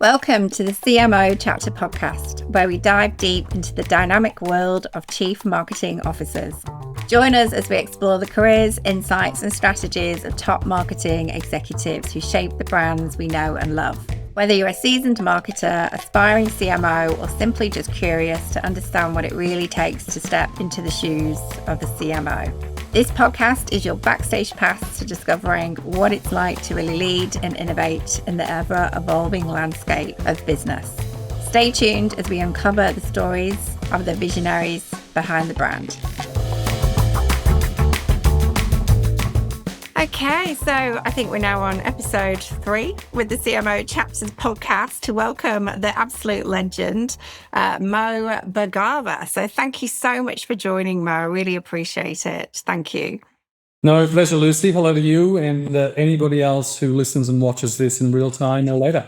Welcome to the CMO Chapter podcast, where we dive deep into the dynamic world of Chief Marketing Officers. Join us as we explore the careers, insights, and strategies of top marketing executives who shape the brands we know and love. Whether you're a seasoned marketer, aspiring CMO, or simply just curious to understand what it really takes to step into the shoes of a CMO. This podcast is your backstage pass to discovering what it's like to really lead and innovate in the ever-evolving landscape of business. Stay tuned as we uncover the stories of the visionaries behind the brand. Okay, so I think we're now on episode 3 with the CMO Chapters podcast to welcome the absolute legend, Mo Bhargava. So thank you so much for joining, Mo. I really appreciate it. Thank you. No, pleasure, Lucy. Hello to you and anybody else who listens and watches this in real time or later.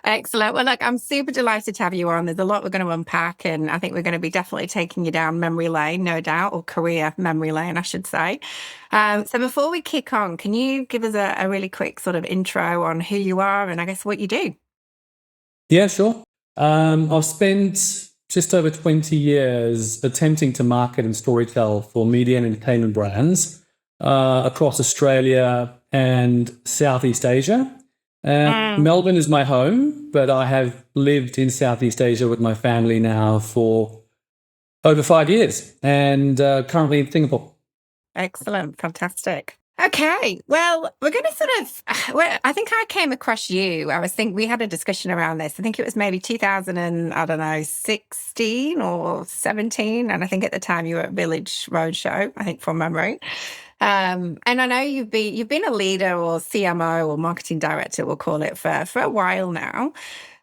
Excellent. Well, look, I'm super delighted to have you on. There's a lot we're going to unpack, and I think we're going to be definitely taking you down memory lane, no doubt, or career memory lane, I should say. So before we kick on, can you give us a really quick sort of intro on who you are and I guess what you do? Yeah, sure. I've spent just over 20 years attempting to market and storytell for media and entertainment brands across Australia and Southeast Asia. Melbourne is my home, but I have lived in Southeast Asia with my family now for over 5 years and currently in Singapore. Excellent. Fantastic. Okay. Well, we're going to I think I came across you. We had a discussion around this. I think it was maybe 2016 or 17. And I think at the time you were at Village Roadshow, I think from memory. And I know you've been a leader or CMO or marketing director, we'll call it, for a while now.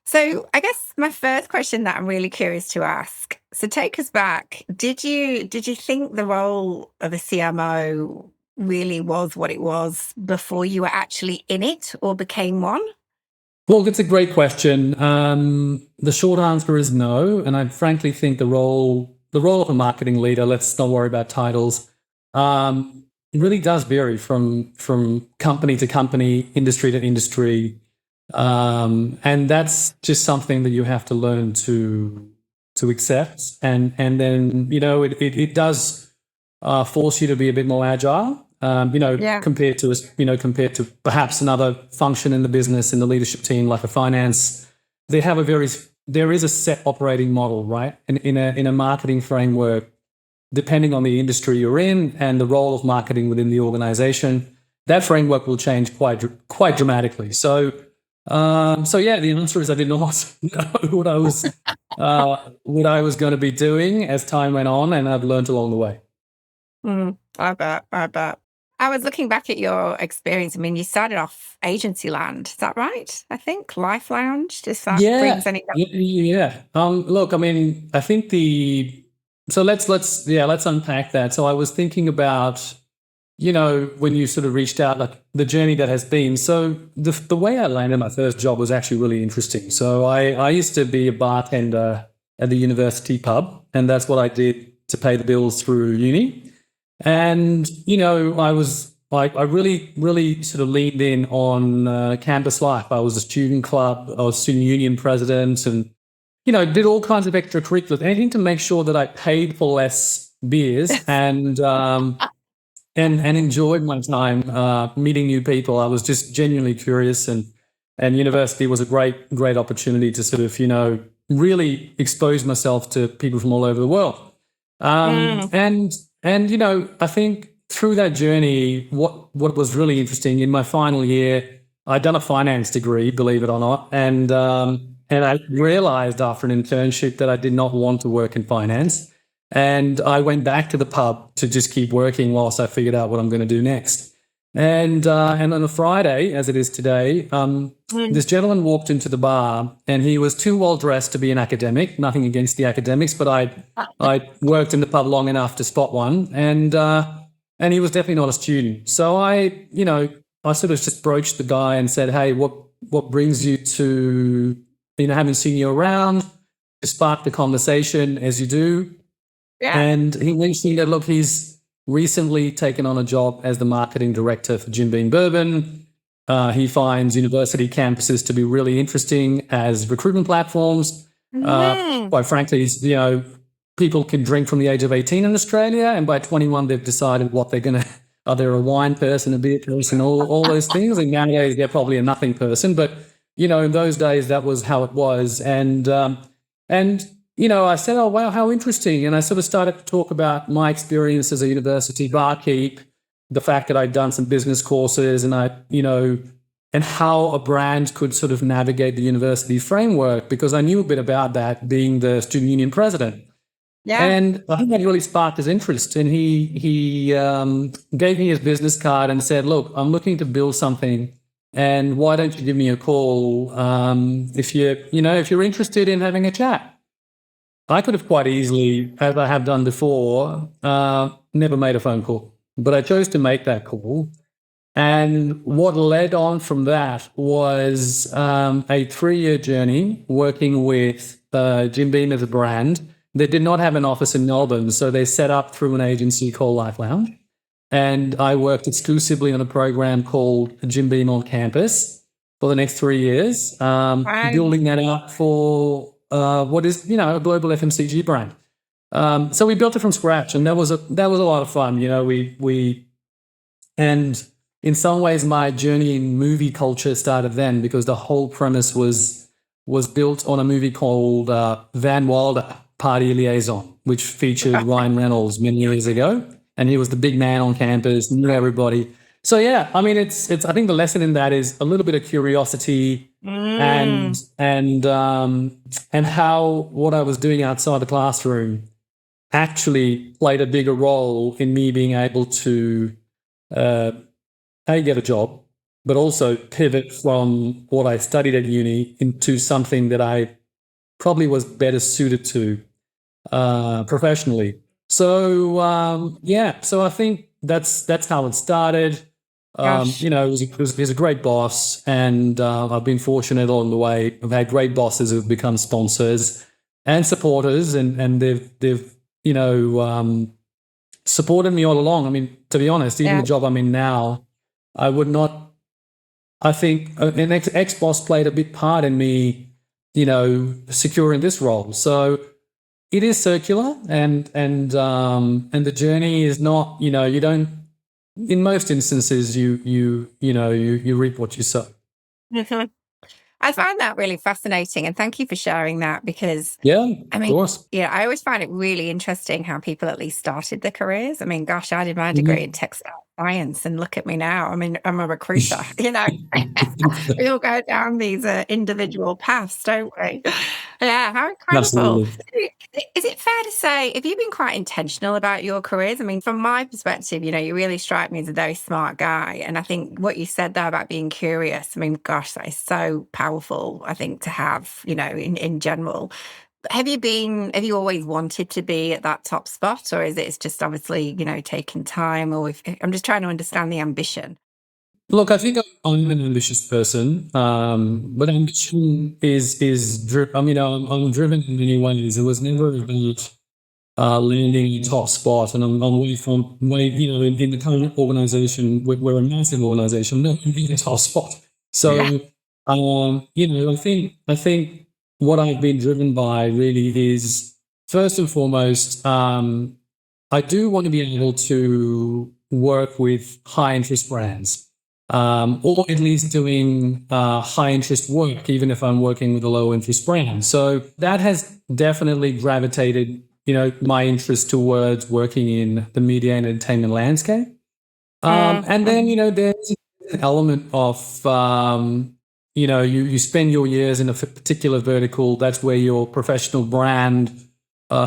So I guess my first question that I'm really curious to ask, so take us back. Did you think the role of a CMO really was what it was before you were actually in it or became one? Well, that's a great question. The short answer is no. And I frankly think the role of a marketing leader, let's not worry about titles, it really does vary from company to company, industry to industry. And that's just something that you have to learn to accept. And then, it does force you to be a bit more agile, compared to perhaps another function in the business, in the leadership team, like a finance. There is a set operating model, right? And in a marketing framework, depending on the industry you're in and the role of marketing within the organization, that framework will change quite dramatically. So yeah, the answer is I did not know what I was going to be doing as time went on, and I've learned along the way. I bet. I was looking back at your experience. I mean, you started off agency land. Is that right? I think Life Lounge. Does that brings any? Yeah. Look, I mean, I think So let's unpack that. So I was thinking about, when you sort of reached out, like the journey that has been. So the way I landed my first job was actually really interesting. So I used to be a bartender at the university pub, and that's what I did to pay the bills through uni. And, I really, really sort of leaned in on campus life. I was a student club, I was student union president, and did all kinds of extracurriculars, anything to make sure that I paid for less beers and enjoyed my time meeting new people. I was just genuinely curious, and university was a great opportunity to sort of, really expose myself to people from all over the world. And I think through that journey, what was really interesting in my final year, I'd done a finance degree, believe it or not, and I realized after an internship that I did not want to work in finance. And I went back to the pub to just keep working whilst I figured out what I'm going to do next. And on a Friday, as it is today, this gentleman walked into the bar, and he was too well dressed to be an academic. Nothing against the academics, but I worked in the pub long enough to spot one. And he was definitely not a student. So I sort of just broached the guy and said, "Hey, what brings you to... haven't seen you around," to spark the conversation as you do. Yeah. And he mentioned that, look, he's recently taken on a job as the marketing director for Jim Beam Bourbon. He finds university campuses to be really interesting as recruitment platforms. Quite frankly, people can drink from the age of 18 in Australia, and by 21 they've decided what they're going to. Are they a wine person, a beer person, all those things? And nowadays they're probably a nothing person. But in those days that was how it was, and I said, "Oh wow, how interesting!" And I sort of started to talk about my experience as a university barkeep, the fact that I'd done some business courses, and and how a brand could sort of navigate the university framework, because I knew a bit about that, being the student union president. Yeah. And I think that really sparked his interest. And he gave me his business card and said, "Look, I'm looking to build something, and why don't you give me a call if you're interested in having a chat?" I could have quite easily, as I have done before, never made a phone call, but I chose to make that call. And what led on from that was a 3-year journey working with Jim Beam as a brand. They did not have an office in Melbourne, so they set up through an agency called Life Lounge. And I worked exclusively on a program called Jim Beam on Campus for the next 3 years, building that out for what is, a global FMCG brand. So we built it from scratch, and that was a lot of fun. And in some ways, my journey in movie culture started then, because the whole premise was built on a movie called Van Wilder, Party Liaison, which featured Ryan Reynolds many years ago, and he was the big man on campus, knew everybody. So yeah, I mean, it's. I think the lesson in that is a little bit of curiosity and how what I was doing outside the classroom actually played a bigger role in me being able to get a job, but also pivot from what I studied at uni into something that I probably was better suited to professionally. So so I think that's how it started. It was a great boss, and I've been fortunate along the way. I've had great bosses who've become sponsors and supporters, and they've supported me all along. I mean, to be honest, even the job I'm in now, I would not. I think an ex-boss played a big part in me, securing this role. So it is circular, and the journey is not. You don't. In most instances, you reap what you sow. Mhm. I find that really fascinating, and thank you for sharing that, because Yeah, I of mean, course. I always find it really interesting how people at least started their careers. I mean, gosh, I did my degree Mhm. in textile science, and look at me now. I mean, I'm a recruiter, We all go down these individual paths, don't we? Yeah, how incredible. Absolutely. Is it fair to say, have you been quite intentional about your careers? I mean, from my perspective, you really strike me as a very smart guy. And I think what you said there about being curious, I mean, gosh, that is so powerful, I think, to have, in general. Have you always wanted to be at that top spot, or is it just obviously, taking time, or I'm just trying to understand the ambition? Look, I think I'm an ambitious person, but ambition is I mean, I'm driven in many ways. It was never about landing in top spot, and I'm way from in the current organization. We're a massive organization, not in the top spot. Yeah. So, I think what I've been driven by really is, first and foremost, I do want to be able to work with high interest brands, or at least doing high interest work, even if I'm working with a low interest brand. So that has definitely gravitated, my interest towards working in the media and entertainment landscape. And then, there's an element of, you spend your years in a particular vertical. That's where your professional brand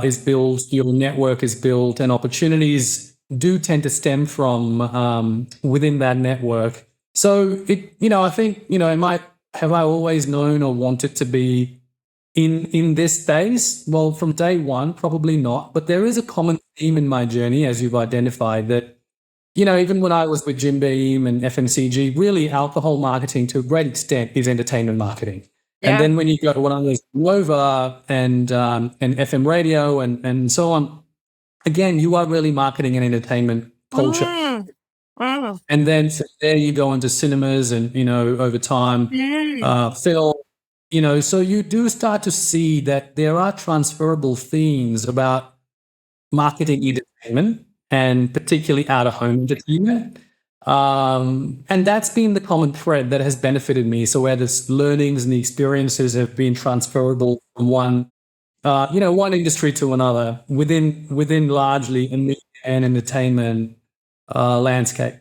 is built, your network is built, and opportunities do tend to stem from within that network. So I think, have I always known or wanted to be in this space? Well, from day one, probably not. But there is a common theme in my journey, as you've identified, that, even when I was with Jim Beam and FMCG, really alcohol marketing to a great extent is entertainment marketing. And then when I was Nova and FM radio and so on, again, you are really marketing and entertainment culture. Oh. And then from there you go into cinemas and, over time, film, so you do start to see that there are transferable themes about marketing entertainment and particularly out of home entertainment. And that's been the common thread that has benefited me. So where the learnings and the experiences have been transferable from one industry to another within largely a media and entertainment landscape.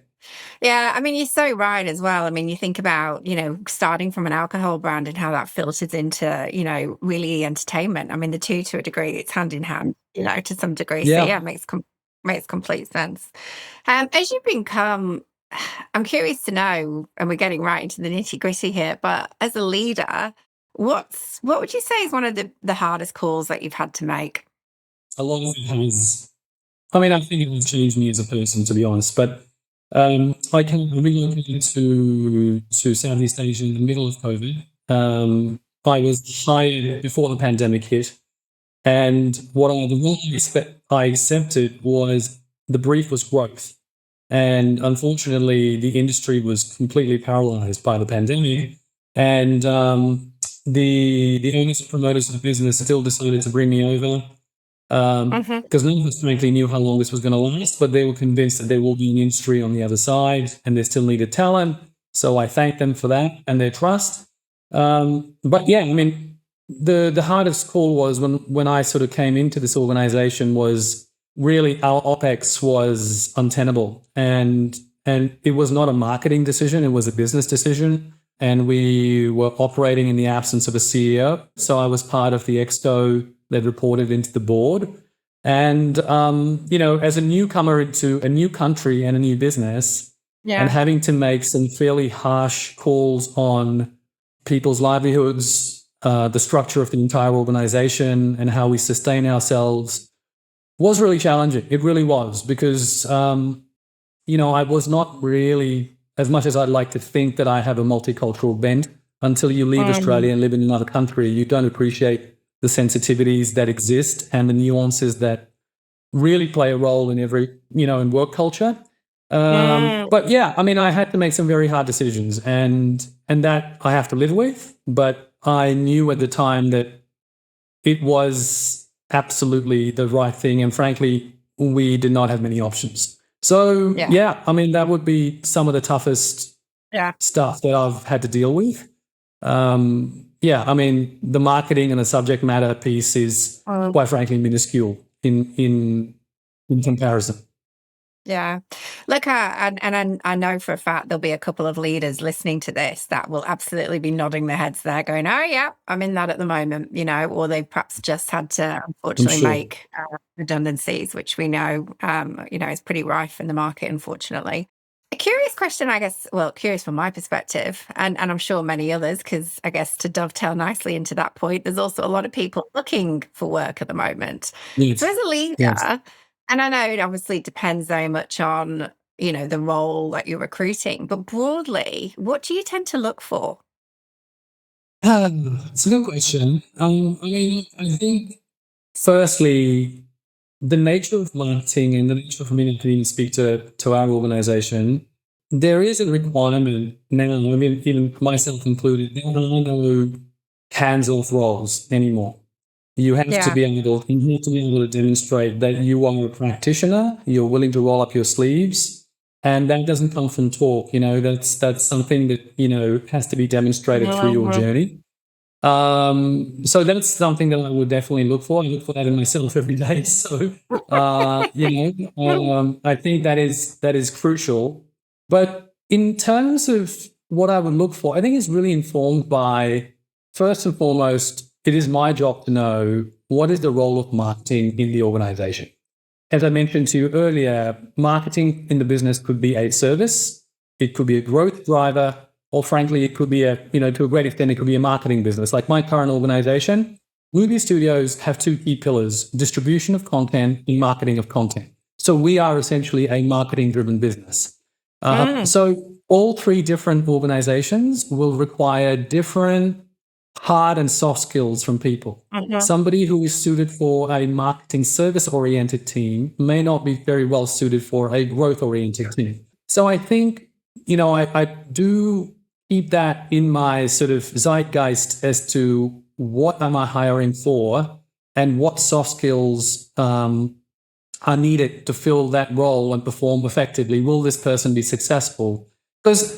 Yeah, I mean, you're so right as well. I mean, you think about, starting from an alcohol brand and how that filters into, really entertainment. I mean, the two to a degree, it's hand in hand, to some degree. So Yeah. yeah, makes complete sense. As you become, I'm curious to know, and we're getting right into the nitty gritty here, but as a leader, what would you say is one of the hardest calls that you've had to make? A lot of it has. I mean, I think it has changed me as a person, to be honest. But I relocated to Southeast Asia in the middle of COVID. I was hired before the pandemic hit, and the role I accepted was the brief was growth. And unfortunately, the industry was completely paralyzed by the pandemic. And the owners and promoters of the business still decided to bring me over Hmm. because none of us frankly knew how long this was going to last, but they were convinced that there will be an industry on the other side and they still needed talent. So I thank them for that and their trust. But yeah, I mean, the hardest call was when I sort of came into this organization was really our OPEX was untenable. And it was not a marketing decision, it was a business decision. And we were operating in the absence of a CEO. So I was part of the exco that reported into the board. And, as a newcomer into a new country and a new business, and Yeah. having to make some fairly harsh calls on people's livelihoods, the structure of the entire organization, and how we sustain ourselves was really challenging. It really was because, I was not really, as much as I'd like to think that I have a multicultural bent, until you leave Australia and live in another country, you don't appreciate the sensitivities that exist and the nuances that really play a role in every, in work culture. Mm. But yeah, I mean, I had to make some very hard decisions and that I have to live with. But I knew at the time that it was absolutely the right thing. And frankly, we did not have many options. So Yeah. yeah, I mean, that would be some of the toughest Yeah. stuff that I've had to deal with. Yeah, I mean, the marketing and the subject matter piece is quite frankly minuscule in comparison. Yeah. Look, I know for a fact there'll be a couple of leaders listening to this that will absolutely be nodding their heads there, going, "Oh, yeah, I'm in that at the moment," or they perhaps just had to I'm unfortunately sure. make redundancies, which we know, is pretty rife in the market, unfortunately. A curious question, I guess, well, curious from my perspective, and I'm sure many others, because I guess to dovetail nicely into that point, there's also a lot of people looking for work at the moment. So as Yes. a Yes. leader, and I know it obviously depends very much on, the role that you're recruiting, but broadly, what do you tend to look for? It's a good question. I mean, I think firstly, the nature of marketing and the nature of community to speak to our organization, there is a requirement now, I mean, even myself included, there are no hands-off roles anymore. You have to Yeah. be able to demonstrate that you are a practitioner, you're willing to roll up your sleeves, and that doesn't come from talk. That's something that has to be demonstrated through your Mhm. journey. So that's something that I would definitely look for. I look for that in myself every day. So, I think that is crucial. But in terms of what I would look for, I think it's really informed by, first and foremost, it is my job to know what is the role of marketing in the organization. As I mentioned to you earlier, marketing in the business could be a service, it could be a growth driver, or frankly, it could be to a great extent, it could be a marketing business. Like my current organization, movie studios have two key pillars: distribution of content and marketing of content. So we are essentially a marketing driven business. Mm. So all three different organizations will require different hard and soft skills from people. Mhm. Somebody who is suited for a marketing service oriented team may not be very well suited for a growth oriented team. So I think, I do keep that in my sort of zeitgeist as to what am I hiring for and what soft skills are needed to fill that role and perform effectively. Will this person be successful? Because,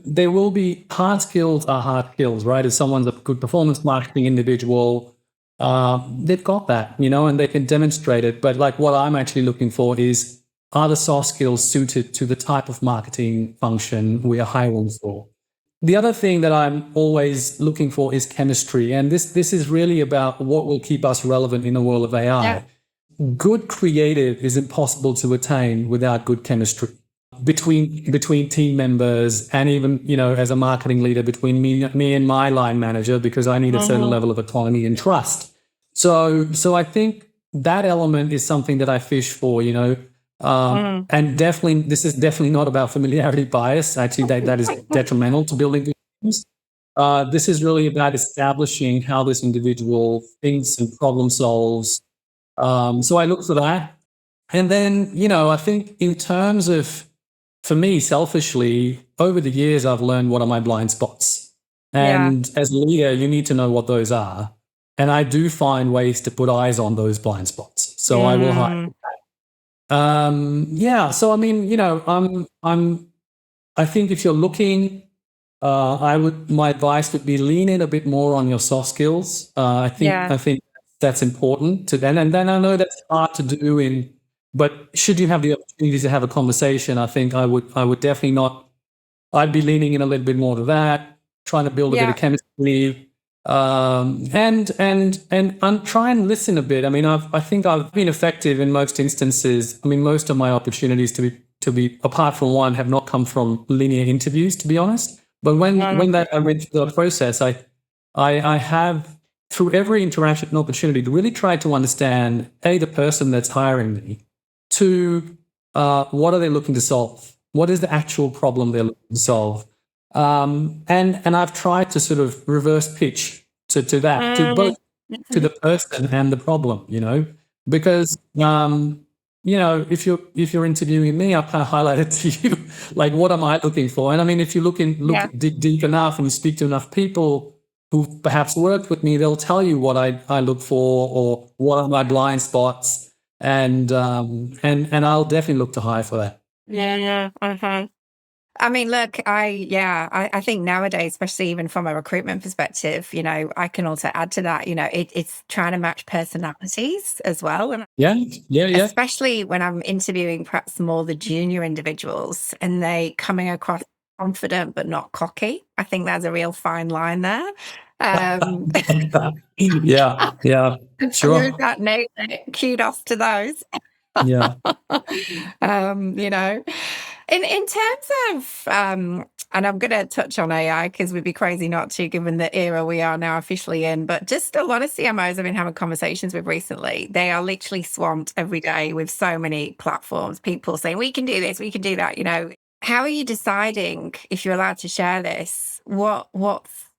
there will be hard skills are hard skills, right? If someone's a good performance marketing individual, they've got that, and they can demonstrate it. But like what I'm actually looking for is, are the soft skills suited to the type of marketing function we are hiring for? The other thing that I'm always looking for is chemistry. And this is really about what will keep us relevant in the world of AI. Yeah. Good creative is impossible to attain without good chemistry between team members, and even, as a marketing leader, between me and my line manager, because I need a certain level of autonomy and trust. So I think that element is something that I fish for, and definitely, this is definitely not about familiarity bias. Actually, that is detrimental to building good teams. This is really about establishing how this individual thinks and problem solves. So I look for that. And then, I think in terms of, for me, selfishly, over the years, I've learned what are my blind spots. And as a leader, you need to know what those are. And I do find ways to put eyes on those blind spots. So I will hire. So I mean, I think if you're looking, my advice would be lean in a bit more on your soft skills. I think that's important to then. And then I know that's hard to do but should you have the opportunity to have a conversation, I think I would definitely not. I'd be leaning in a little bit more to that, trying to build a bit of chemistry, and try and listen a bit. I mean, I think I've been effective in most instances. I mean, most of my opportunities to be apart from one have not come from linear interviews, to be honest. But when I went through the process, I have, through every interaction and opportunity, to really try to understand the person that's hiring me. Two, what are they looking to solve? What is the actual problem they're looking to solve? And I've tried to sort of reverse pitch to that, to both to the person and the problem, because if you're interviewing me, I've kind of highlighted to you like, what am I looking for? And I mean, if you look deep enough and you speak to enough people who've perhaps worked with me, they'll tell you what I look for or what are my blind spots. And I'll definitely look to hire for that. I mean, look, I think nowadays, especially even from a recruitment perspective, I can also add to that, it's trying to match personalities as well. And especially when I'm interviewing perhaps more the junior individuals and they coming across confident but not cocky. I think there's a real fine line there. Sure. That note, kudos to those. In terms of, and I'm going to touch on AI because we'd be crazy not to, given the era we are now officially in, but just a lot of CMOs I've been having conversations with recently, they are literally swamped every day with so many platforms, people saying, we can do this, we can do that, How are you deciding, if you're allowed to share this, what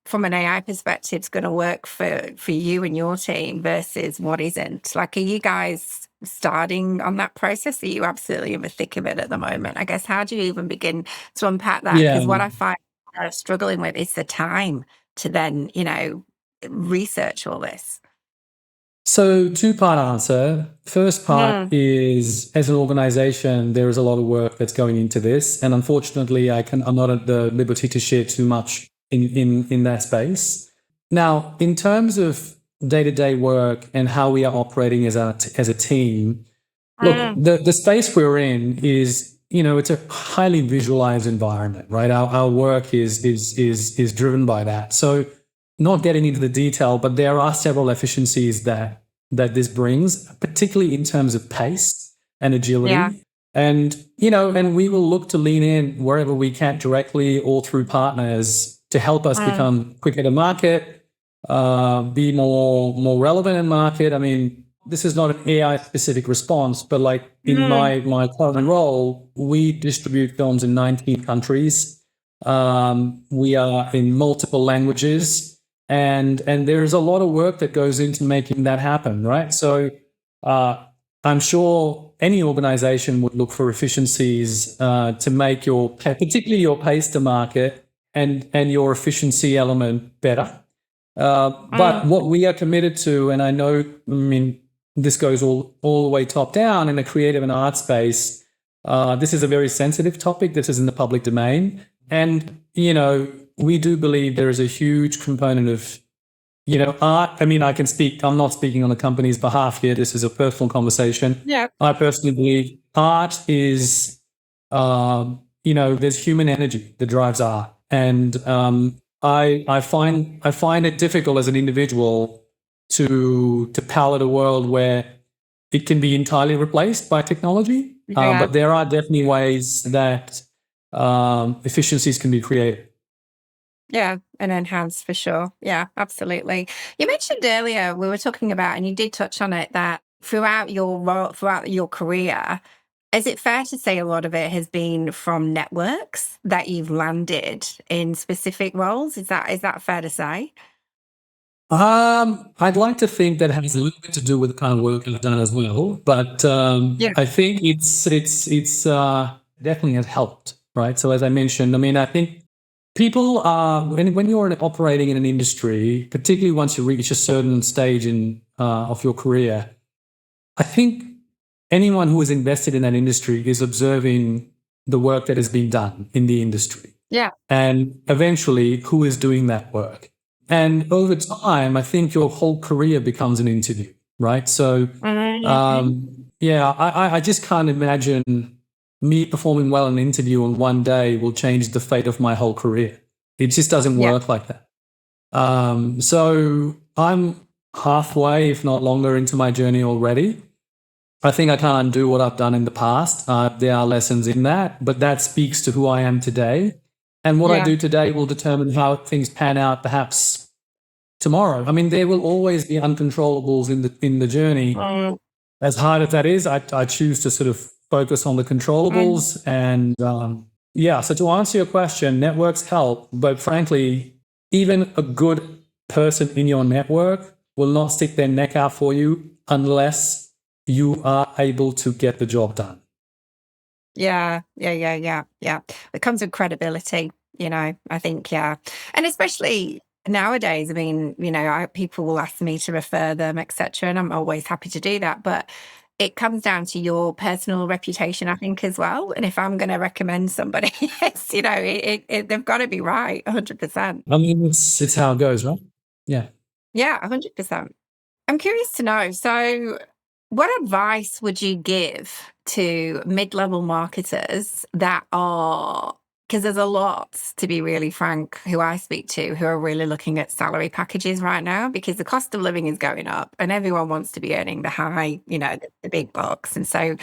from an AI perspective is going to work for you and your team versus what isn't? Like, are you guys starting on that process? Are you absolutely in the thick of it at the moment? I guess, how do you even begin to unpack that? Because what I find I'm struggling with is the time to then, research all this. So, two-part answer. First part is, as an organization, there is a lot of work that's going into this. And unfortunately, I'm not at the liberty to share too much in that space. Now, in terms of day-to-day work and how we are operating as a team, look, the space we're in is, it's a highly visualized environment, right? Our work is driven by that. So, not getting into the detail, but there are several efficiencies that this brings, particularly in terms of pace and agility. And, and we will look to lean in wherever we can, directly or through partners, to help us become quicker to market, be more relevant in market. I mean, this is not an AI specific response, but like in my current role, we distribute films in 19 countries. We are in multiple languages, and there's a lot of work that goes into making that happen, right? So I'm sure any organization would look for efficiencies to make particularly your pace to market and your efficiency element better. But what we are committed to, and I know, I mean, this goes all the way top down in the creative and art space. This is a very sensitive topic. This is in the public domain. And, we do believe there is a huge component of, art. I mean, I'm not speaking on the company's behalf here. This is a personal conversation. Yeah. I personally believe art is, there's human energy that drives art. And I find it difficult as an individual to palette a world where it can be entirely replaced by technology. But there are definitely ways that efficiencies can be created. Yeah, and enhanced for sure. Yeah, absolutely. You mentioned earlier, we were talking about, and you did touch on it, that throughout your career, is it fair to say a lot of it has been from networks that you've landed in specific roles? Is that fair to say? I'd like to think that has a little bit to do with the kind of work I've done as well, but Yeah. I think it's definitely has helped, right? So as I mentioned, I mean, I think people are when you're operating in an industry, particularly once you reach a certain stage of your career, I think anyone who is invested in that industry is observing the work that has been done in the industry. Yeah. And eventually who is doing that work. And over time, I think your whole career becomes an interview, right? So, I just can't imagine me performing well in an interview on one day will change the fate of my whole career. It just doesn't work like that. So I'm halfway, if not longer, into my journey already. I think I can't undo what I've done in the past. There are lessons in that, but that speaks to who I am today. And what I do today will determine how things pan out perhaps tomorrow. I mean, there will always be uncontrollables in the journey. As hard as that is, I choose to sort of focus on the controllables. And so to answer your question, networks help, but frankly, even a good person in your network will not stick their neck out for you unless you are able to get the job done. Yeah. It comes with credibility, I think, and especially nowadays, I mean, people will ask me to refer them, etc., and I'm always happy to do that. But it comes down to your personal reputation, I think, as well. And if I'm going to recommend somebody, they've got to be right, 100%. I mean, it's how it goes, right? Yeah. Yeah, 100%. I'm curious to know. So, what advice would you give to mid-level marketers that are, because there's a lot, to be really frank, who I speak to who are really looking at salary packages right now because the cost of living is going up and everyone wants to be earning the high, the big bucks. And so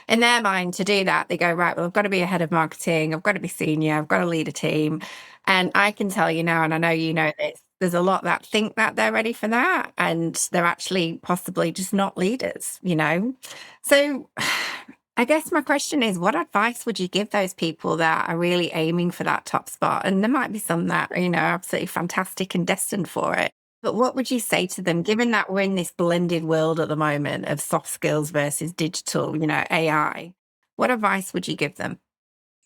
in their mind, to do that, they go, right, well, I've got to be a head of marketing, I've got to be senior, I've got to lead a team. And I can tell you now, and I know you know this, there's a lot that think that they're ready for that and they're actually possibly just not leaders, So I guess my question is, what advice would you give those people that are really aiming for that top spot? And there might be some that are, absolutely fantastic and destined for it. But what would you say to them, given that we're in this blended world at the moment of soft skills versus digital, AI? What advice would you give them?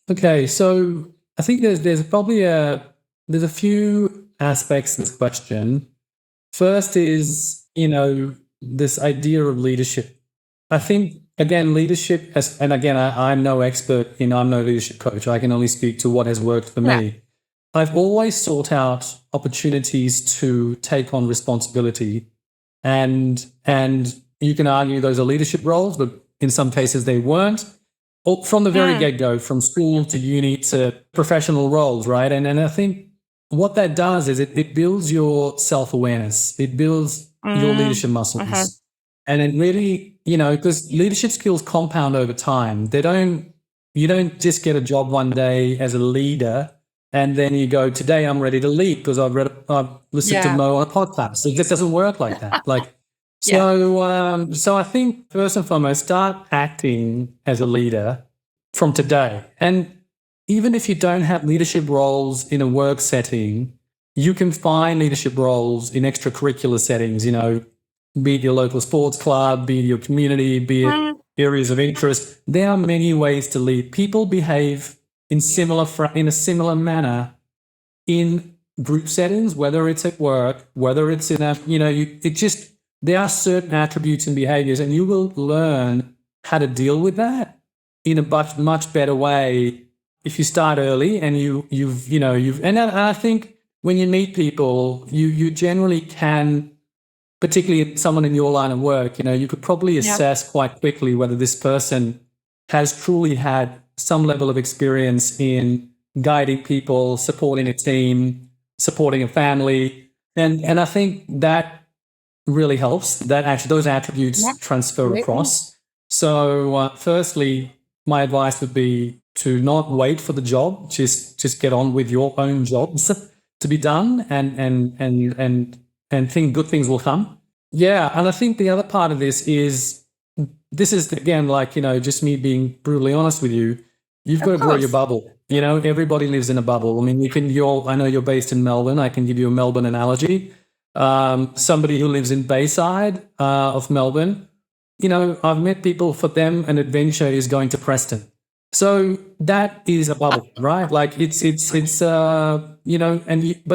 Okay, so I think there's probably there's a few aspects to this question. First is, this idea of leadership. I think, again, leadership, I'm no expert I'm no leadership coach. I can only speak to what has worked for me. I've always sought out opportunities to take on responsibility. And you can argue those are leadership roles, but in some cases they weren't. From the very get-go, from school to uni to professional roles, right? And I think what that does is it builds your self-awareness. It builds your leadership muscles. And it really, because leadership skills compound over time. You don't just get a job one day as a leader and then you go, today I'm ready to lead because I've listened to Mo on a podcast. It just doesn't work like that. So I think first and foremost, start acting as a leader from today. And even if you don't have leadership roles in a work setting, you can find leadership roles in extracurricular settings, be it your local sports club, be it your community, be it areas of interest. There are many ways to lead. People behave in a similar manner in group settings, whether it's at work, whether it's in a, there are certain attributes and behaviors, and you will learn how to deal with that in a much better way if you start early and and I think when you meet people, you generally can, particularly someone in your line of work, you could probably assess quite quickly whether this person has truly had some level of experience in guiding people, supporting a team, supporting a family. And I think that really helps. Those attributes transfer across. So firstly, my advice would be to not wait for the job. Just get on with your own jobs to be done, and think good things will come. Yeah, and I think the other part of this is again, just me being brutally honest with you. You've got to grow your bubble. Everybody lives in a bubble. I mean, I know you're based in Melbourne. I can give you a Melbourne analogy. Somebody who lives in Bayside of Melbourne, I've met people, for them, an adventure is going to Preston. So that is a bubble, right? Like but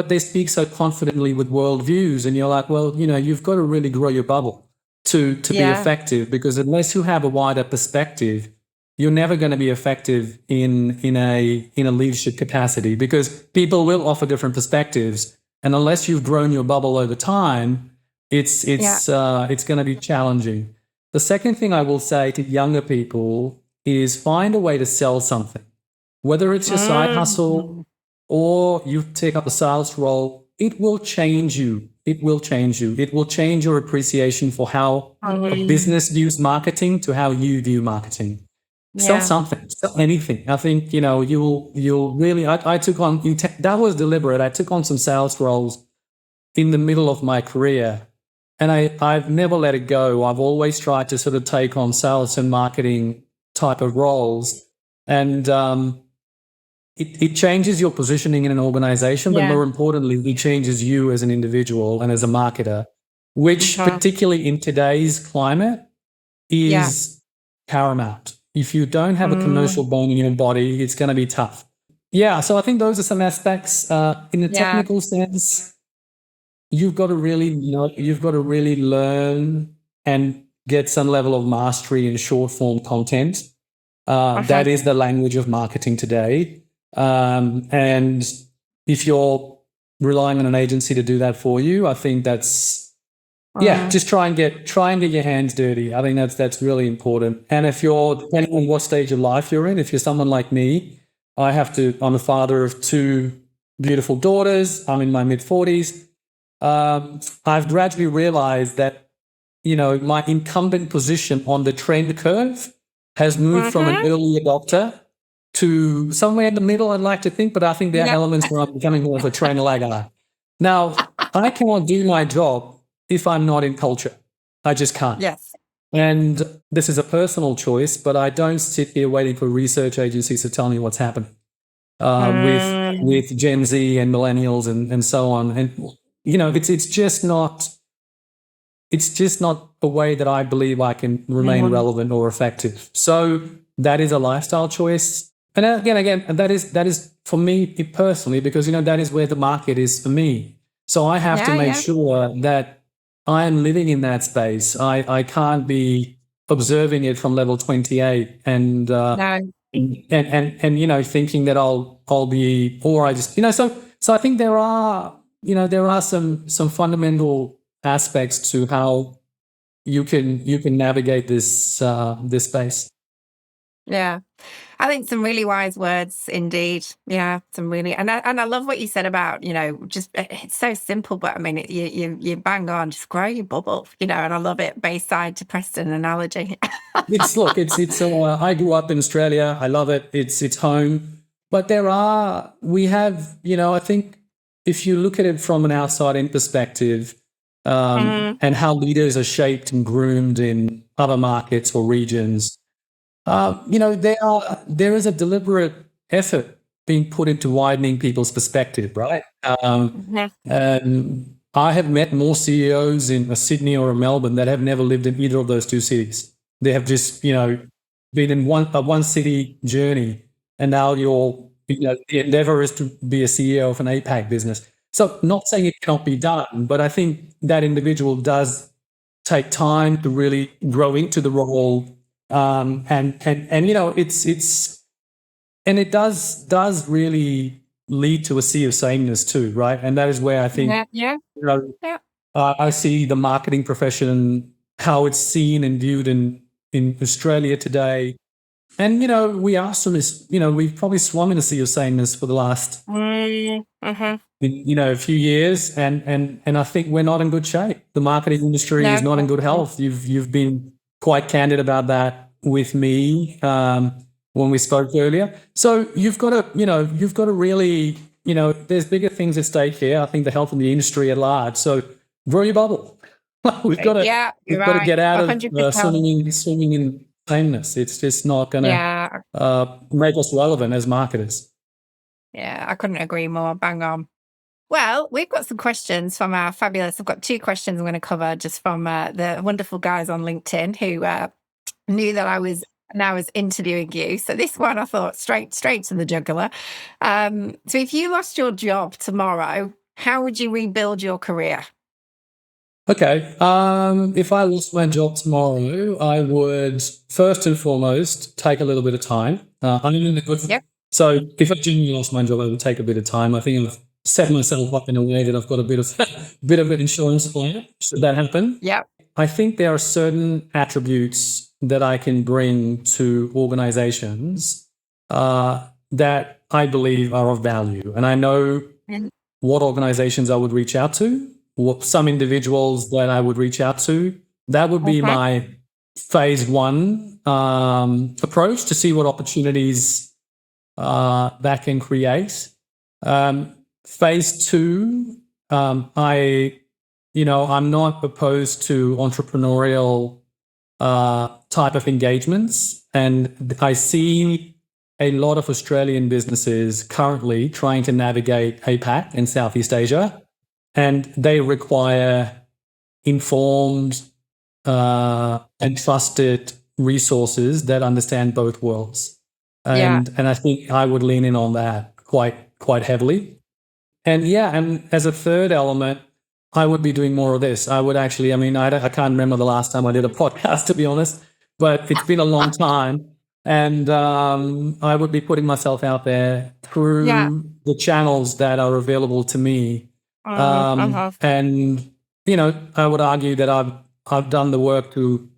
they speak so confidently with worldviews, and you're like, well, you've got to really grow your bubble to be effective, because unless you have a wider perspective, you're never going to be effective in a leadership capacity, because people will offer different perspectives, and unless you've grown your bubble over time, it's going to be challenging. The second thing I will say to younger people is find a way to sell something, whether it's your side hustle or you take up a sales role. It will change you. It will change you. It will change your appreciation for how a business views marketing to how you view marketing. Sell something, sell anything. I think, you'll really, I took on, that was deliberate. I took on some sales roles in the middle of my career, and I've never let it go. I've always tried to sort of take on sales and marketing type of roles, and it changes your positioning in an organization, but more importantly, it changes you as an individual and as a marketer, which particularly in today's climate is paramount. If you don't have a commercial bone in your body, it's going to be tough. Yeah, so I think those are some aspects. In the technical sense, you've got to really learn and get some level of mastery in short form content. That is the language of marketing today. And if you're relying on an agency to do that for you, I think that's, just try and get your hands dirty. I think that's really important. And if you're, depending on what stage of life you're in, if you're someone like me, I'm a father of 2 beautiful daughters. I'm in my mid-40s. I've gradually realized that, my incumbent position on the trend curve has moved from an early adopter to somewhere in the middle, I'd like to think, but I think there are elements where I'm becoming more of a trend lagger. Now, I cannot do my job if I'm not in culture. I just can't. Yes. And this is a personal choice, but I don't sit here waiting for research agencies to tell me what's happening with Gen Z and millennials and so on. And, it's just not a way that I believe I can remain relevant or effective. So that is a lifestyle choice. And again, that is for me personally, because, that is where the market is for me. So I have to make sure that I am living in that space. I can't be observing it from level 28 and thinking that I'll be, or I just, so I think there are some fundamental aspects to how you can navigate this space. Yeah. I think some really wise words indeed. Yeah, some really, and I love what you said about, just it's so simple, but I mean, you bang on, just grow your bubble, and I love it. Bayside to Preston analogy. I grew up in Australia. I love it. It's home, but I think if you look at it from an outside-in perspective, and how leaders are shaped and groomed in other markets or regions. There is a deliberate effort being put into widening people's perspective, right? And I have met more CEOs in a Sydney or a Melbourne that have never lived in either of those 2 cities. They have just, been in one city journey, and now the endeavor is to be a CEO of an APAC business. So not saying it cannot be done, but I think that individual does take time to really grow into the role. It's and it does really lead to a sea of sameness too, right? And that is where I think Yeah. I see the marketing profession, how it's seen and viewed in Australia today. And we are we've probably swum in a sea of sameness for the last a few years, and I think we're not in good shape. The marketing industry is not in good health. You've been quite candid about that with me when we spoke earlier. So you've got to really, there's bigger things at stake here. I think the health of the industry at large. So grow your bubble. we've got to get out of swimming in sameness. It's just not going to make us relevant as marketers. Yeah, I couldn't agree more. Bang on. Well, we've got some questions from our fabulous. I've got 2 questions I'm going to cover just from the wonderful guys on LinkedIn who knew that I was interviewing you. So this one I thought straight to the jugular. So if you lost your job tomorrow, how would you rebuild your career? Okay. If I lost my job tomorrow, I would first and foremost take a little bit of time. I'm in a good. Yep. So if I genuinely lost my job, I would take a bit of time. I think I've set myself up in a way that I've got a bit of an insurance plan should that happen. Yep. I think there are certain attributes that I can bring to organizations that I believe are of value, and I know what organizations I would reach out to. Some individuals that I would reach out to. That would be my phase 1 approach to see what opportunities that can create. Phase 2, I'm not opposed to entrepreneurial type of engagements, and I see a lot of Australian businesses currently trying to navigate APAC and Southeast Asia. And they require informed and trusted resources that understand both worlds. And I think I would lean in on that quite heavily. And as a third element, I would be doing more of this. I would actually, I can't remember the last time I did a podcast, to be honest, but it's been a long time. And I would be putting myself out there through the channels that are available to me. And I would argue that I've done the work to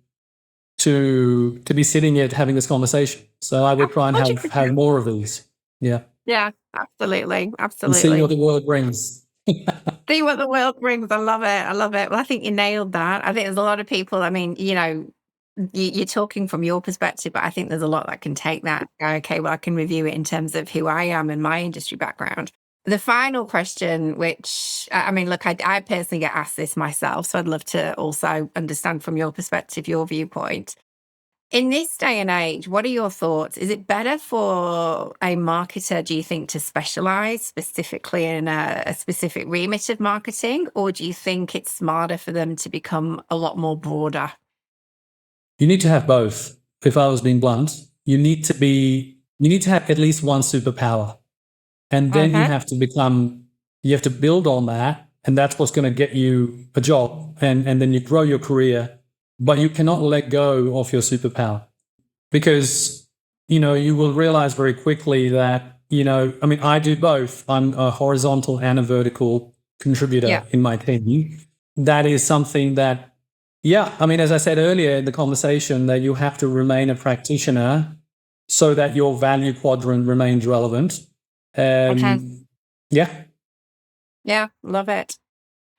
be sitting here having this conversation. So I would try and have more of these. Yeah, absolutely. And see what the world brings. See what the world brings. I love it. Well, I think you nailed that. I think there's a lot of people. You're talking from your perspective, but I think there's a lot that can take that. Okay, well, I can review it in terms of who I am and my industry background. The final question, which, I personally get asked this myself, so I'd love to also understand from your perspective, your viewpoint. In this day and age, what are your thoughts? Is it better for a marketer, do you think, to specialize specifically in a specific remit of marketing, or do you think it's smarter for them to become a lot more broader? You need to have both. If I was being blunt, you need to have at least one superpower. And then you have to build on that. And that's what's going to get you a job. And then you grow your career, but you cannot let go of your superpower because, you will realize very quickly that, I do both. I'm a horizontal and a vertical contributor in my team. That is something that, as I said earlier in the conversation, that you have to remain a practitioner so that your value quadrant remains relevant. Love it.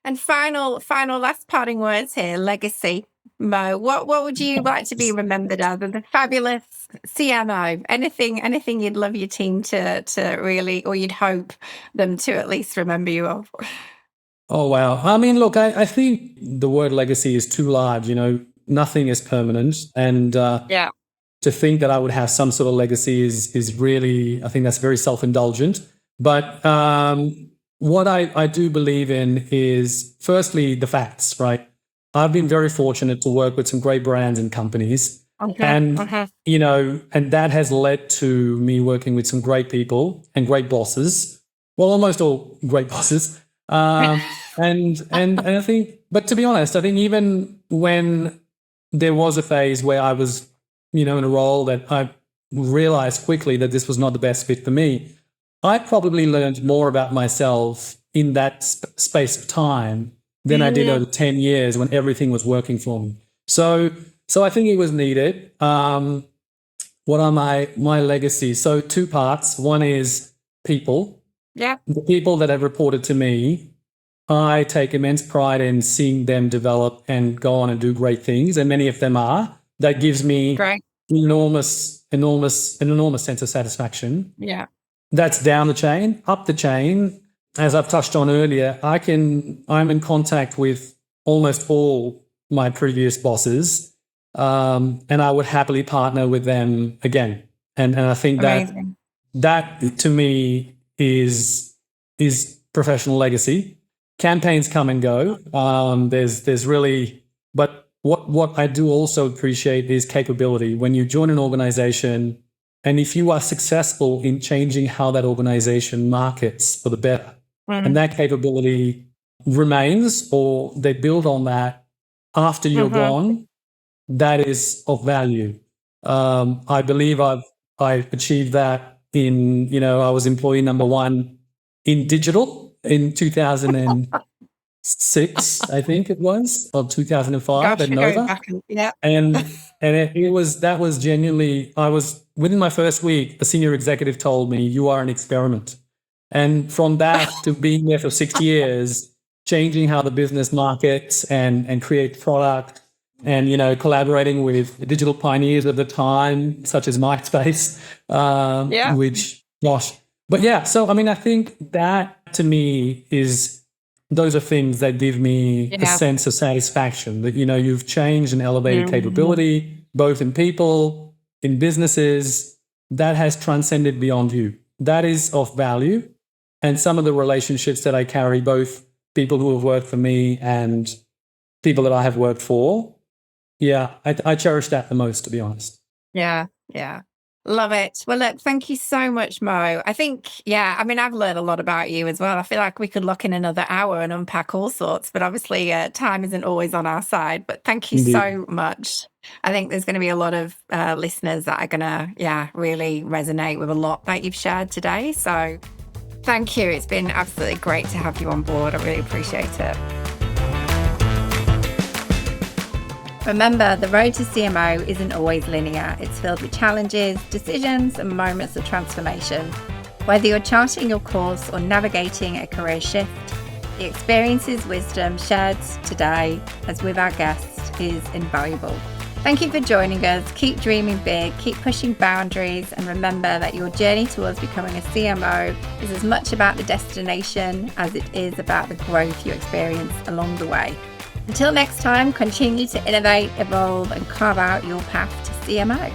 And final last parting words here, legacy. Mo, what would you like to be remembered as? The fabulous CMO. Anything you'd love your team to really, or you'd hope them to at least remember you of? Oh wow. Look, I think the word legacy is too large. Nothing is permanent, and to think that I would have some sort of legacy is really, I think that's very self-indulgent. But what I do believe in is, firstly, the facts, right? I've been very fortunate to work with some great brands and companies And, and that has led to me working with some great people and great bosses. Well, almost all great bosses. And I think, but to be honest, I think even when there was a phase where I was, in a role that I realized quickly that this was not the best fit for me, I probably learned more about myself in that space of time than I did over 10 years when everything was working for me. So I think it was needed. What are my legacies? So 2 parts. One is people. Yeah. The people that have reported to me, I take immense pride in seeing them develop and go on and do great things, and many of them are. That gives me enormous sense of satisfaction. Yeah. That's down the chain. Up the chain, as I've touched on earlier, I'm in contact with almost all my previous bosses, and I would happily partner with them again. And I think that to me is professional legacy. Campaigns come and go. There's really, but what I do also appreciate is capability. When you join an organization, and if you are successful in changing how that organization markets for the better, and that capability remains, or they build on that after you're gone, that is of value. I believe I achieved that in, I was employee number 1 in digital in 2006, I think it was, or 2005 at Nova. And that was genuinely, I was, within my first week, a senior executive told me, "You are an experiment." And from that to being there for 6 years, changing how the business markets and create product, and, collaborating with the digital pioneers of the time, such as MySpace, which, gosh. But yeah, so, I think that to me those are things that give me a sense of satisfaction that, you've changed and elevated capability, both in people, in businesses, that has transcended beyond you. That is of value. And some of the relationships that I carry, both people who have worked for me and people that I have worked for, I cherish that the most, to be honest. Yeah. Love it. Well, look, thank you so much, Mo. I think, I've learned a lot about you as well. I feel like we could look in another hour and unpack all sorts, but obviously time isn't always on our side. But thank you so much. I think there's going to be a lot of listeners that are going to, really resonate with a lot that you've shared today. So thank you. It's been absolutely great to have you on board. I really appreciate it. Remember, the road to CMO isn't always linear. It's filled with challenges, decisions, and moments of transformation. Whether you're charting your course or navigating a career shift, the experiences, wisdom shared today, as with our guests, is invaluable. Thank you for joining us. Keep dreaming big, keep pushing boundaries, and remember that your journey towards becoming a CMO is as much about the destination as it is about the growth you experience along the way. Until next time, continue to innovate, evolve, and carve out your path to CMO.